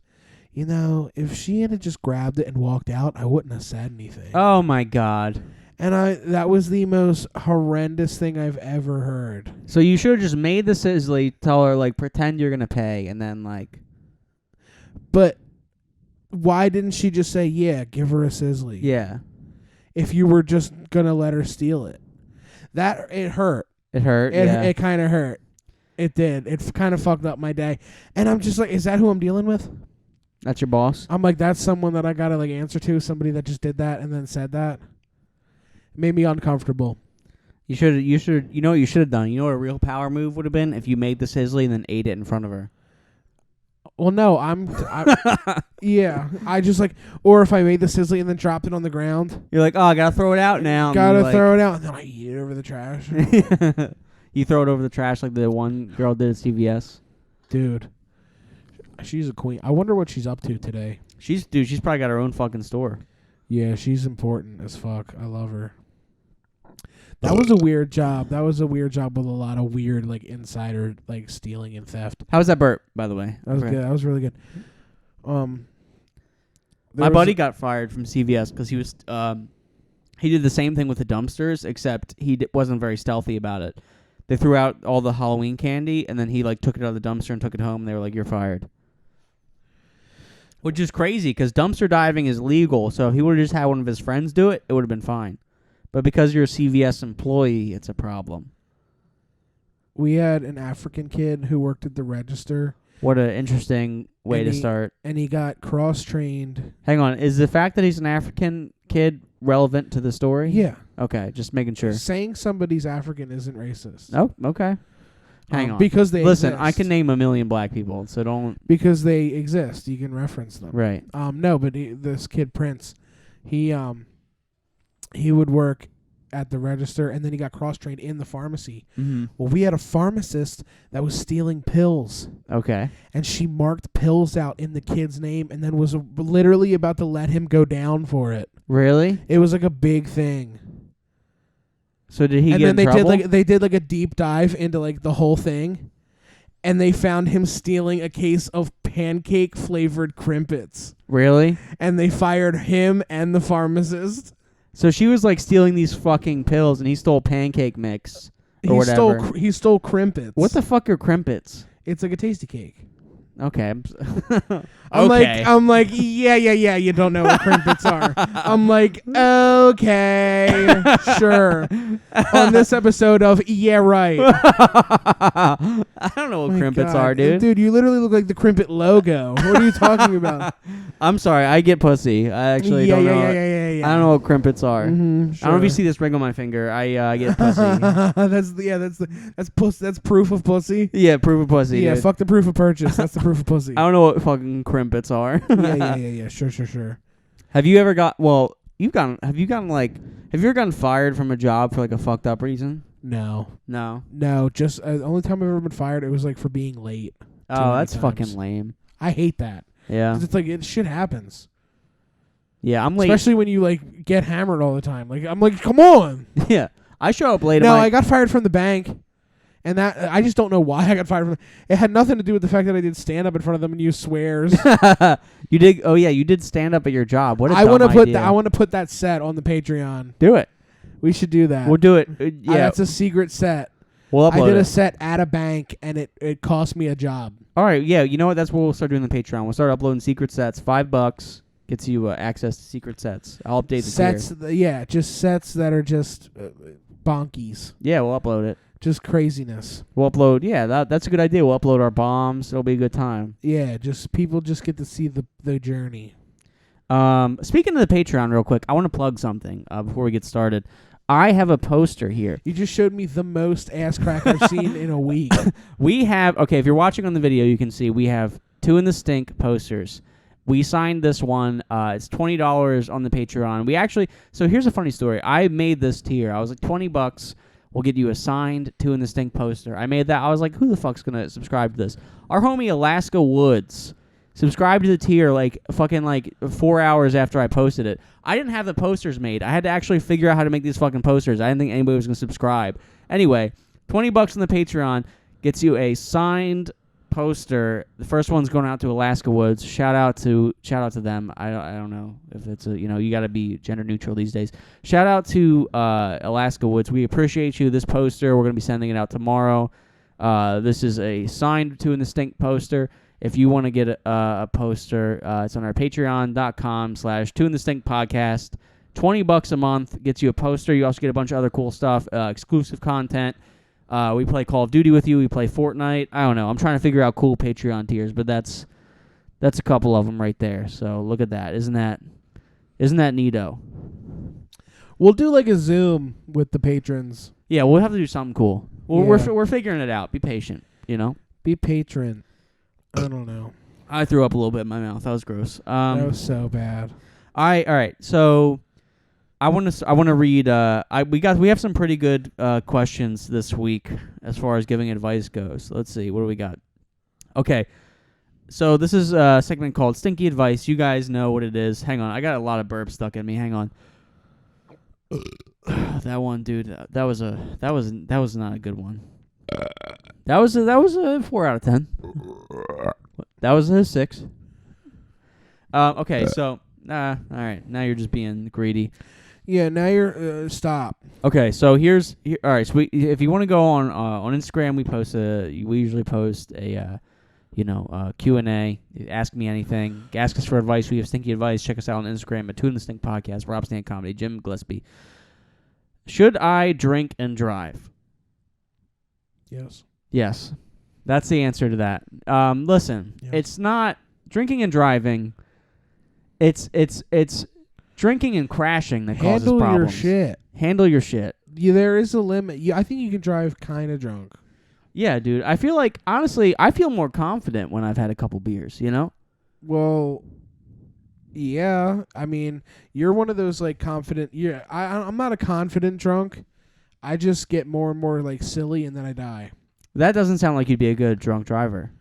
"You know, if she had just grabbed it and walked out, I wouldn't have said anything." Oh my God. And that was the most horrendous thing I've ever heard. So you should have just made the sizzly, tell her like pretend you're gonna pay, and then like. But why didn't she just say, "Yeah, give her a sizzly"? Yeah. If you were just gonna let her steal it, it hurt. It hurt. It kind of hurt. It did. It kind of fucked up my day. And I'm just like, is that who I'm dealing with? That's your boss? I'm like, that's someone that I gotta like answer to. Somebody that just did that and then said that. It made me uncomfortable. You know what you should have done? You know what a real power move would have been? If you made the sizzly and then ate it in front of her. Well, no, yeah. I just like, or if I made the sizzly and then dropped it on the ground. You're like, oh, I gotta throw it out now. Gotta throw it out, and then I eat it over the trash. You throw it over the trash like the one girl did at CVS. Dude, she's a queen. I wonder what she's up to today. She's probably got her own fucking store. Yeah, she's important as fuck. I love her. That was a weird job. That was a weird job with a lot of weird like insider like stealing and theft. How was that burp, by the way? That was good. That was really good. My buddy got fired from CVS because he was he did the same thing with the dumpsters, except he wasn't very stealthy about it. They threw out all the Halloween candy, and then he like took it out of the dumpster and took it home. And they were like, "You're fired," which is crazy because dumpster diving is legal. So if he would have just had one of his friends do it, it would have been fine. But because you're a CVS employee, it's a problem. We had an African kid who worked at the register. What an interesting way to start. And he got cross-trained. Hang on. Is the fact that he's an African kid relevant to the story? Yeah. Okay, just making sure. Saying somebody's African isn't racist. Oh, okay. Hang on. Because they Listen, exist. I can name a million black people, so don't... Because they exist. You can reference them. Right. No, but this kid, Prince, he would work at the register, and then he got cross-trained in the pharmacy. Mm-hmm. Well, we had a pharmacist that was stealing pills. Okay. And she marked pills out in the kid's name and then was literally about to let him go down for it. Really? It was like a big thing. So did he and get then in trouble? they did like a deep dive into like the whole thing, and they found him stealing a case of pancake-flavored Crimpets. Really? And they fired him and the pharmacist. So she was like stealing these fucking pills, and he stole pancake mix or whatever. He stole Crimpets. What the fuck are Crimpets? It's like a tasty cake. Okay. I'm like, yeah, you don't know what Crimpets are. I'm like, okay, sure. On this episode of Yeah, right. I don't know what Crimpets are, dude. Dude, you literally look like the Crimpet logo. What are you talking about? I'm sorry, I get pussy. I actually don't know. Yeah. I don't know what Crimpets are. Mm-hmm, sure. I don't know if you see this ring on my finger. I get pussy. That's proof of pussy. Yeah, proof of pussy. Yeah, dude. fuck the proof of purchase. That's the proof of pussy. I don't know what fucking Crimpets are. Yeah. Sure. Have you ever got? Well, have you ever gotten fired from a job for like a fucked up reason? No. Just the only time I've ever been fired, it was like for being late. Oh, that's fucking lame. I hate that. Yeah. 'Cause it's like shit happens. Yeah, I'm late. Especially when you like get hammered all the time. Like I'm like, come on. Yeah, I show up late. No, I got fired from the bank, and that I just don't know why I got fired from. It had nothing to do with the fact that I did stand up in front of them and use swears. You did? Oh yeah, you did stand up at your job. What a I want to I want to put that set on the Patreon. Do it. We should do that. We'll do it. Yeah, that's a secret set. We'll upload I did it. a set at a bank, and it cost me a job. All right, yeah. You know what? That's what we'll start doing on the Patreon. We'll start uploading secret sets. $5. Gets you access to secret sets. I'll update the sets. tier. Just sets that are just bonkies. Yeah, we'll upload it. Just craziness. We'll upload. Yeah, that's a good idea. We'll upload our bombs. It'll be a good time. Yeah, just people just get to see the journey. Speaking of the Patreon, real quick, I want to plug something before we get started. I have a poster here. You just showed me the most ass crack I've seen in a week. We have, okay, if you're watching on the video, you can see we have 2 in the Stink posters. We signed this one. It's $20 on the Patreon. We actually, so here's a funny story. I made this tier. I was like, $20 will get you a signed 2 in the Stink poster. I made that. I was like, who the fuck's going to subscribe to this? Our homie Alaska Woods subscribed to the tier like fucking like 4 hours after I posted it. I didn't have the posters made. I had to actually figure out how to make these fucking posters. I didn't think anybody was going to subscribe. Anyway, $20 on the Patreon gets you a signed poster. The first one's going out to Alaska Woods. Shout out to them. I don't know if it's you got to be gender neutral these days. Shout out to Alaska Woods. We appreciate you. This poster, we're going to be sending it out tomorrow. This is a signed 2 in the Stink poster. If you want to get a poster, it's on our patreon.com/2 in the Stink podcast. $20 a month gets you a poster. You also get a bunch of other cool stuff, exclusive content. We play Call of Duty with you. We play Fortnite. I don't know. I'm trying to figure out cool Patreon tiers, but that's a couple of them right there. So look at that. Isn't that neato? We'll do like a Zoom with the patrons. Yeah, we'll have to do something cool. We're figuring it out. Be patient. Be patron. I don't know. I threw up a little bit in my mouth. That was gross. That was so bad. All right. So I want to read. We have some pretty good questions this week as far as giving advice goes. Let's see. What do we got? Okay. So this is a segment called Stinky Advice. You guys know what it is. Hang on. I got a lot of burps stuck in me. Hang on. That one, dude. That was not a good one. That was a 4 out of 10. That was a 6. Okay, so all right. Now you're just being greedy. Yeah, now you're stop. Okay, so all right. So if you want to go on Instagram, we usually post a Q&A. Ask me anything. Ask us for advice. We have stinky advice. Check us out on Instagram at 2 in the Stink podcast. Rob Stant Comedy. Jim Gillespie. Should I drink and drive? Yes. That's the answer to that. Listen, It's not drinking and driving. It's drinking and crashing that causes problems. Handle your shit. Yeah, there is a limit. I think you can drive kind of drunk. Yeah, dude. I feel like, honestly, I feel more confident when I've had a couple beers, Well, yeah. I mean, you're one of those, like, confident... I'm not a confident drunk. I just get more and more, like, silly, and then I die. That doesn't sound like you'd be a good drunk driver.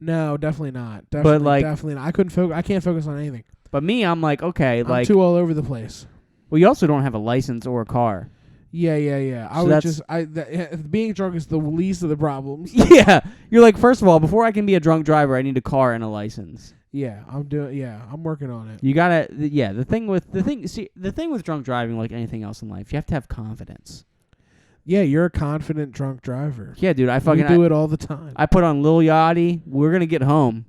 No, definitely not. Definitely not. I can't focus on anything. But me, I'm like, okay, I'm too all over the place. Well, you also don't have a license or a car. Yeah. Being drunk is the least of the problems. Yeah. You're like, first of all, before I can be a drunk driver, I need a car and a license. Yeah, I'm working on it. You gotta, the thing with drunk driving, like anything else in life, you have to have confidence. Yeah, you're a confident drunk driver. Yeah, dude, I do it all the time. I put on Lil Yachty. We're gonna get home.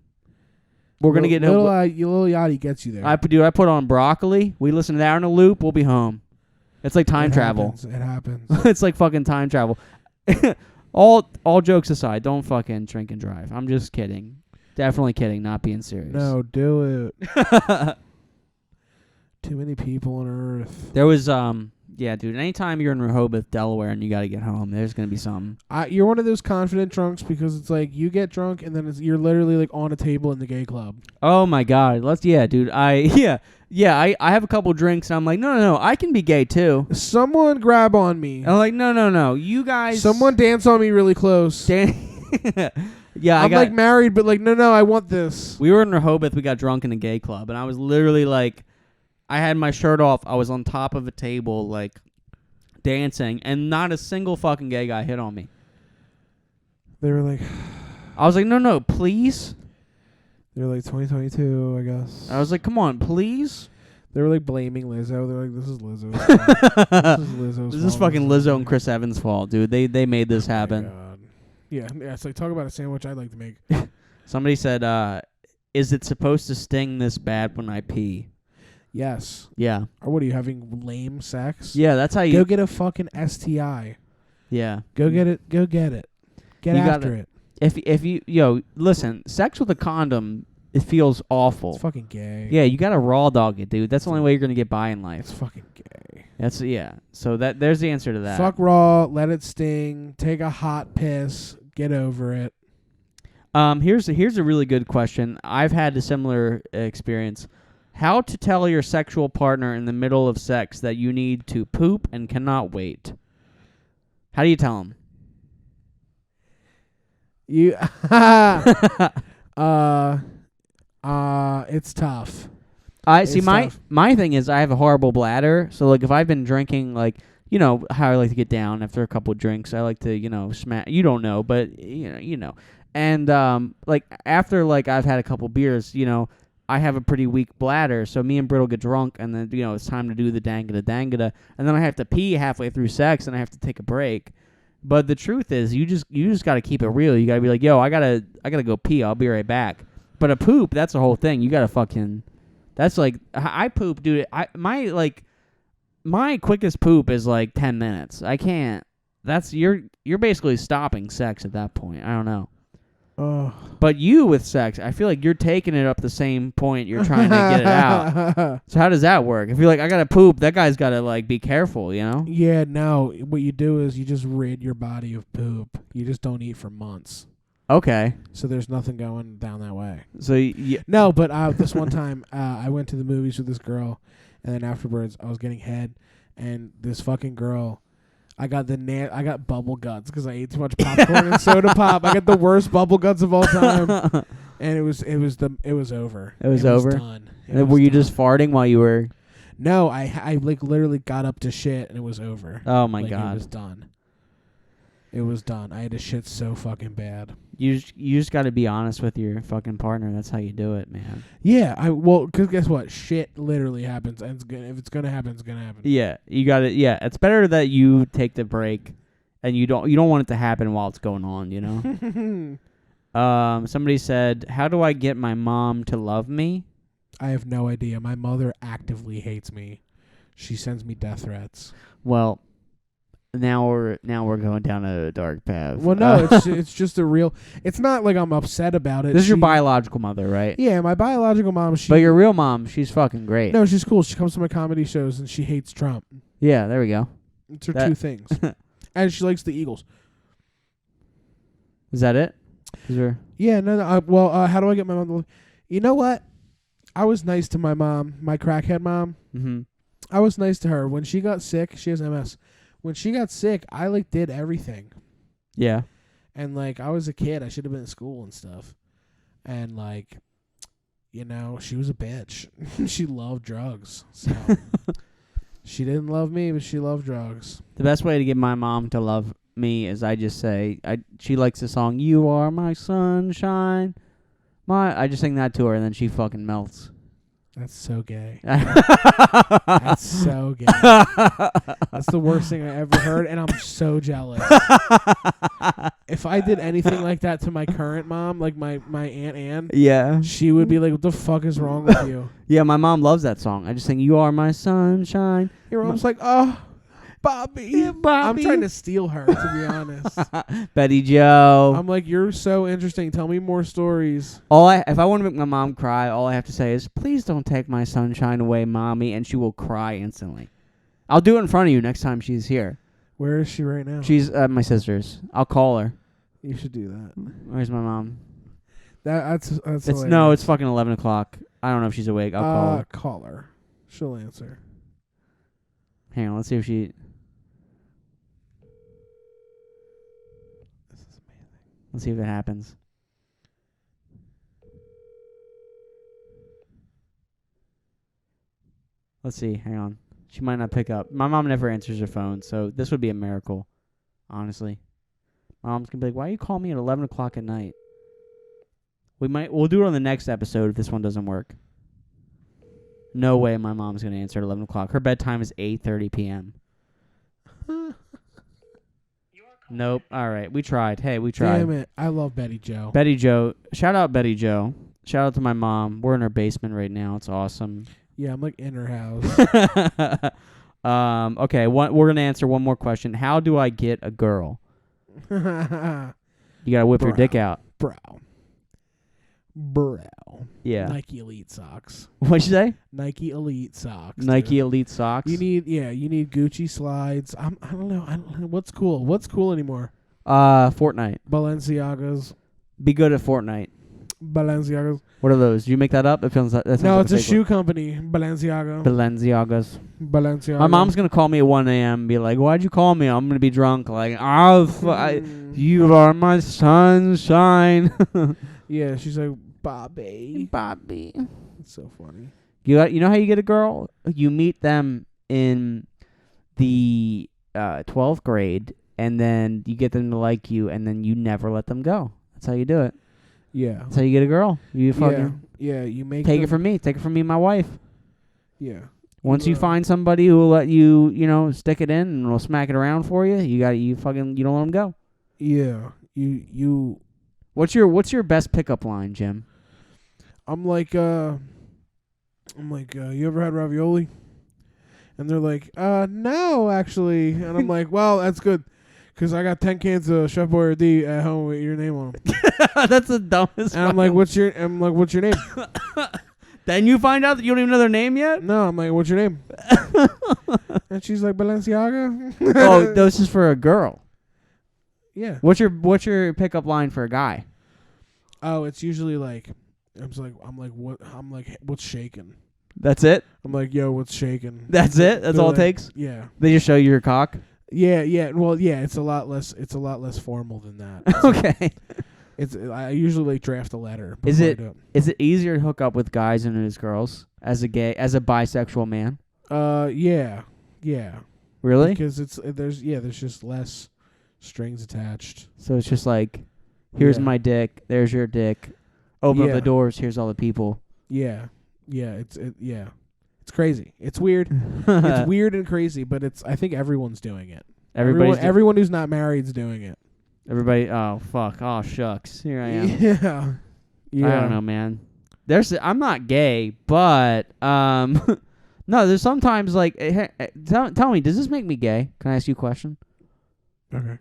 We're gonna get home. Lil Yachty gets you there. I put on Broccoli. We listen to that on a loop. We'll be home. It's like time travel. It happens. It's like fucking time travel. All jokes aside, don't fucking drink and drive. I'm just kidding. Definitely kidding. Not being serious. No, do it. Too many people on Earth. There was yeah, dude. Anytime you're in Rehoboth, Delaware, and you got to get home, there's gonna be something. You're one of those confident drunks because it's like you get drunk and then you're literally like on a table in the gay club. Oh my god, dude. I have a couple drinks and I'm like, no, I can be gay too. Someone grab on me. I'm like, no, you guys. Someone dance on me really close. Yeah, I'm like married, but like, no, I want this. We were in Rehoboth. We got drunk in a gay club, and I was literally like, I had my shirt off. I was on top of a table, like, dancing, and not a single fucking gay guy hit on me. They were like... I was like, no, please? They were like, 2022, I guess. I was like, come on, please? They were like blaming Lizzo. They're like, this is Lizzo's fault. This is Lizzo's fault. This is fucking Lizzo and Chris Evans' fault, dude. They made this happen. Yeah, it's like, talk about a sandwich I'd like to make. Somebody said, is it supposed to sting this bad when I pee? Yes. Yeah. Or what are you having? Lame sex? Yeah, that's how you Go get a fucking STI. Yeah. Go get it. Go get it. Get after it. If you listen, sex with a condom, it feels awful. It's fucking gay. Yeah, you gotta raw dog it, dude. That's the only way you're gonna get by in life. It's fucking gay. So there's the answer to that. Fuck raw, let it sting, take a hot piss, get over it. Here's a really good question. I've had a similar experience. How to tell your sexual partner in the middle of sex that you need to poop and cannot wait? How do you tell them? It's tough. My thing is I have a horrible bladder, so like if I've been drinking, like, you know how I like to get down after a couple of drinks, I like to, smash. You don't know, but you know. And like after like I've had a couple beers, I have a pretty weak bladder, so me and Brittle get drunk, and then it's time to do the dangada, and then I have to pee halfway through sex, and I have to take a break. But the truth is, you just got to keep it real. You got to be like, yo, I gotta go pee. I'll be right back. But a poop, that's the whole thing. You gotta fucking. That's like I poop, dude. My quickest poop is like 10 minutes. I can't. That's you're basically stopping sex at that point. I don't know. But you with sex, I feel like you're taking it up the same point you're trying to get it out. So how does that work? If you're like, I gotta poop, that guy's gotta like be careful, Yeah, no. What you do is you just rid your body of poop. You just don't eat for months. Okay. So there's nothing going down that way. So no, but this one time I went to the movies with this girl, and then afterwards I was getting head, and this fucking girl. I got bubble guts because I ate too much popcorn and soda pop. I got the worst bubble guts of all time, and it was over. It was over. Done. Were you just farting while you were? No, I like literally got up to shit and it was over. Oh my god! It was done. It was done. I had to shit so fucking bad. You just got to be honest with your fucking partner. That's how you do it, man. Yeah, because guess what? Shit literally happens, and if it's gonna happen, it's gonna happen. Yeah, you got it. Yeah, it's better that you take the break, and you don't want it to happen while it's going on. Somebody said, "How do I get my mom to love me?" I have no idea. My mother actively hates me. She sends me death threats. Well. Now we're going down a dark path. Well, no, it's just a real. It's not like I'm upset about it. This is your biological mother, right? Yeah, my biological mom. But your real mom, she's fucking great. No, she's cool. She comes to my comedy shows and she hates Trump. Yeah, there we go. It's her two things, and she likes the Eagles. Is that it? Yeah, no. How do I get my mom to love? You know what? I was nice to my mom, my crackhead mom. Mm-hmm. I was nice to her when she got sick. She has MS. When she got sick, I did everything. Yeah. And I was a kid. I should have been in school and stuff. And she was a bitch. She loved drugs. So she didn't love me, but she loved drugs. The best way to get my mom to love me is I just say she likes the song "You Are My Sunshine." I just sing that to her and then she fucking melts. That's so gay. That's so gay. That's the worst thing I ever heard, and I'm so jealous. If I did anything like that to my current mom, like my Aunt Ann, yeah, she would be like, "What the fuck is wrong with you?" Yeah, my mom loves that song. I just sing "You Are My Sunshine." Your mom's like, "Oh, Bobby. Yeah, Bobby." I'm trying to steal her, to be honest. Betty Joe. I'm like, "You're so interesting. Tell me more stories." If I want to make my mom cry, all I have to say is, "Please don't take my sunshine away, Mommy," and she will cry instantly. I'll do it in front of you next time she's here. Where is she right now? She's at my sister's. I'll call her. You should do that. Where's my mom? That's it's fucking 11 o'clock. I don't know if she's awake. I'll call her. Call her. She'll answer. Hang on, let's see if she... This is amazing. Let's see if it happens. Let's see. Hang on. She might not pick up. My mom never answers her phone, so this would be a miracle, honestly. My mom's going to be like, "Why you call me at 11 o'clock at night?" We'll do it on the next episode if this one doesn't work. No way my mom's going to answer at 11 o'clock. Her bedtime is 8:30 p.m. Nope. All right. We tried. Hey, we tried. Damn it. I love Betty Joe. Betty Joe. Shout out Betty Joe. Shout out to my mom. We're in her basement right now. It's awesome. Yeah, I'm like in her house. Okay, we're gonna answer one more question. How do I get a girl? You gotta whip your dick out. Bro. Yeah. Nike Elite socks. What'd you say? Nike Elite socks. Nike dude. Elite socks. You need Gucci slides. I don't know. What's cool? What's cool anymore? Fortnite. Balenciagas. Be good at Fortnite. Balenciagas. What are those? Do you make that up? It sounds like No, like it's a shoe company. Balenciaga. Balenciagas. Balenciaga. My mom's gonna call me at 1 a.m. and be like, "Why'd you call me? I'm gonna be drunk." Like, "Oh, you are my sunshine." Yeah, she's like, Bobby. It's so funny. You know how you get a girl? You meet them in the 12th grade, and then you get them to like you, and then you never let them go. That's how you do it. Yeah. That's how you get a girl. You fucking you make take it from me. Take it from me, my wife. Yeah. Once you find somebody who will let you, stick it in and will smack it around for you, you don't let them go. Yeah. You. What's your best pickup line, Jim? I'm like, you ever had ravioli? And they're like, no, actually. And I'm like, well, that's good. Because I got 10 cans of Chef Boyardee at home with your name on them. That's the dumbest. And I'm like, what's your name? Then you find out that you don't even know their name yet? No, I'm like, what's your name? And she's like, Balenciaga. Oh, this is for a girl. Yeah. What's your pickup line for a guy? Oh, it's usually like, what's shaking? That's it? I'm like, yo, what's shaking? That's it? That's all it takes? Yeah. They just show you your cock? Yeah. Well, yeah, it's a lot less formal than that. Okay. I usually draft a letter. Is it easier to hook up with guys than it is girls as a bisexual man? Yeah. Really? Because there's just less strings attached. So it's just like, here's my dick, there's your dick. Open up the doors, here's all the people. Yeah. It's crazy. It's weird. It's weird and crazy, but I think everyone's doing it. Everyone who's not married is doing it. Everybody, oh fuck, oh shucks, here I am. Yeah. I don't know, man. I'm not gay, but no, there's sometimes like, tell me, does this make me gay? Can I ask you a question? Okay.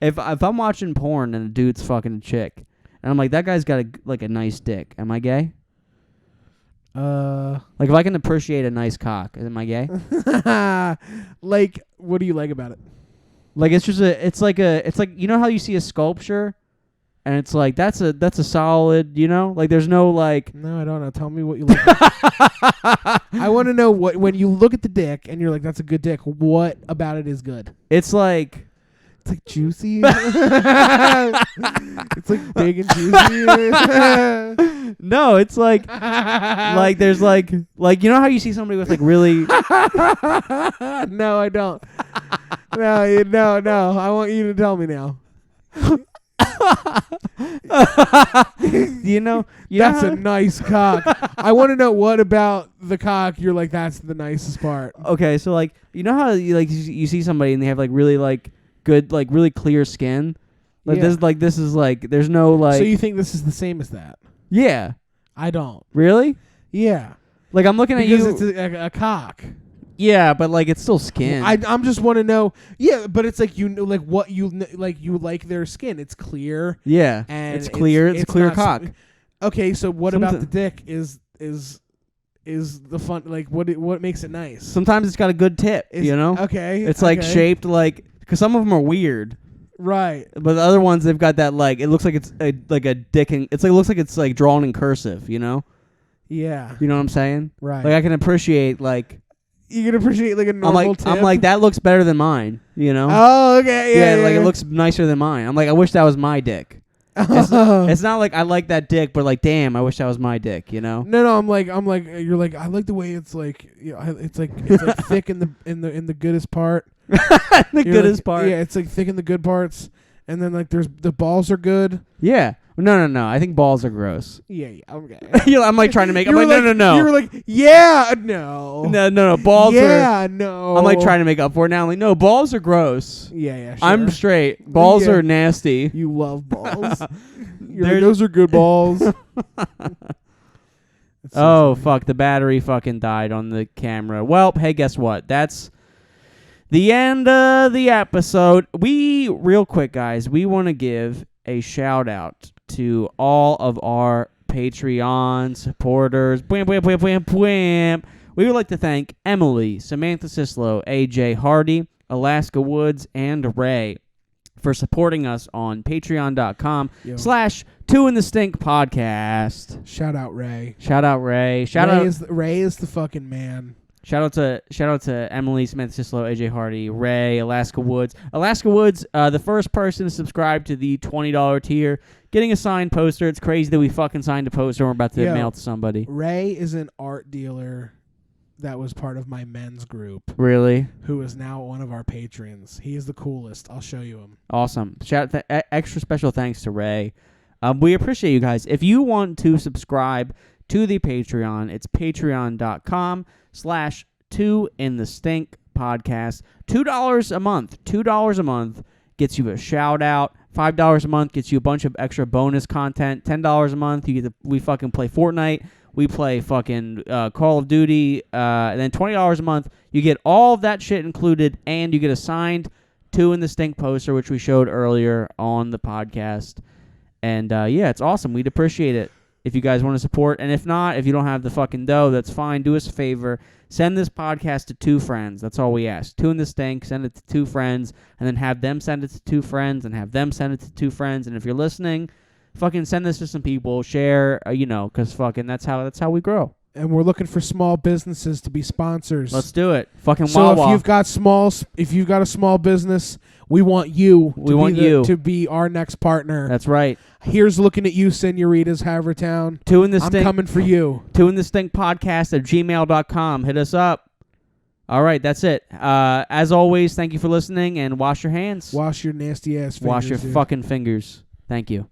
If I'm watching porn and a dude's fucking a chick, and I'm like, that guy's got a nice dick, am I gay? Like if I can appreciate a nice cock, am I gay? Like, what do you like about it? Like it's like you know how you see a sculpture, and it's like that's a solid, like there's no like. No, I don't know. Tell me what you like. I want to know what when you look at the dick and you're like, that's a good dick. What about it is good? It's like juicy. It's like big and juicy. No, it's like there's like you know how you see somebody with like really. No, I don't. No. I want you to tell me now. That's a nice cock. I want to know what about the cock you're like, that's the nicest part. Okay, so like you know how you see somebody and they have like really like good like really clear skin. Like this is like there's no like. So you think this is the same as that? Yeah. I don't. Really? Yeah. Like I'm looking at you. Because it's a cock. Yeah, but like it's still skin. I'm just want to know. Yeah, but it's like what you like their skin. It's clear. Yeah, and it's clear. It's clear cock. Okay, so what about the dick? Is the fun like what makes it nice? Sometimes it's got a good tip. Okay. It's like shaped like because some of them are weird. Right. But the other ones they've got that like it looks like it's like a dick and it looks like it's like drawn in cursive. Yeah. You know what I'm saying? Right. Like I can appreciate like. You can appreciate like a normal tip? I'm like, that looks better than mine, Oh, okay, yeah. Like it looks nicer than mine. I'm like, I wish that was my dick. It's not like I like that dick, but like, damn, I wish that was my dick, No, I'm like, you're like, I like the way it's like, it's like thick in the goodest part. The goodest part. Yeah, it's like thick in the good parts, and then like the balls are good. Yeah. No. I think balls are gross. Yeah. Okay. I'm like trying to make. I'm like, no. You were like, yeah, no. No. Balls are. Yeah, no. I'm like trying to make up for it now. I'm like, no, balls are gross. Yeah. Sure. I'm straight. Balls are nasty. You love balls. Those are good balls. Oh, fuck. The battery fucking died on the camera. Well, hey, guess what? That's the end of the episode. Real quick, guys, we want to give a shout out to all of our Patreon supporters. Bwam, bwam, bwam, bwam, bwam. We would like to thank Emily, Samantha Sislow, AJ Hardy, Alaska Woods, and Ray for supporting us on patreon.com/Two in the Stink podcast. Shout out Ray. Shout out Ray. Ray is the fucking man. Shout out to Emily, Samantha Sislow, AJ Hardy, Ray, Alaska Woods. Alaska Woods, the first person to subscribe to the $20 tier, getting a signed poster. It's crazy that we fucking signed a poster and we're about to mail to somebody. Ray is an art dealer that was part of my men's group. Really? Who is now one of our patrons. He is the coolest. I'll show you him. Awesome. Extra special thanks to Ray. We appreciate you guys. If you want to subscribe to the Patreon, it's patreon.com/Two in the Stink podcast. $2 a month. $2 a month gets you a shout out. $5 a month gets you a bunch of extra bonus content. $10 a month, we fucking play Fortnite. We play fucking Call of Duty. And then $20 a month, you get all of that shit included, and you get a signed Two in the Stink poster, which we showed earlier on the podcast. And it's awesome. We'd appreciate it if you guys want to support. And if not, if you don't have the fucking dough, that's fine. Do us a favor. Send this podcast to 2 friends. That's all we ask. Two in the Stink. Send it to 2 friends, and then have them send it to 2 friends, and have them send it to 2 friends. And if you're listening, fucking send this to some people. Share, because fucking that's how we grow. And we're looking for small businesses to be sponsors. Let's do it. Fucking so Wawa. if you've got a small business, we want you. To be our next partner. That's right. Here's looking at you, senoritas, Havertown. Two in the Stink. I'm coming for you. Two in the Stink podcast @gmail.com. Hit us up. All right, that's it. As always, thank you for listening, and wash your hands. Wash your nasty ass fingers. Wash your fucking fingers. Thank you.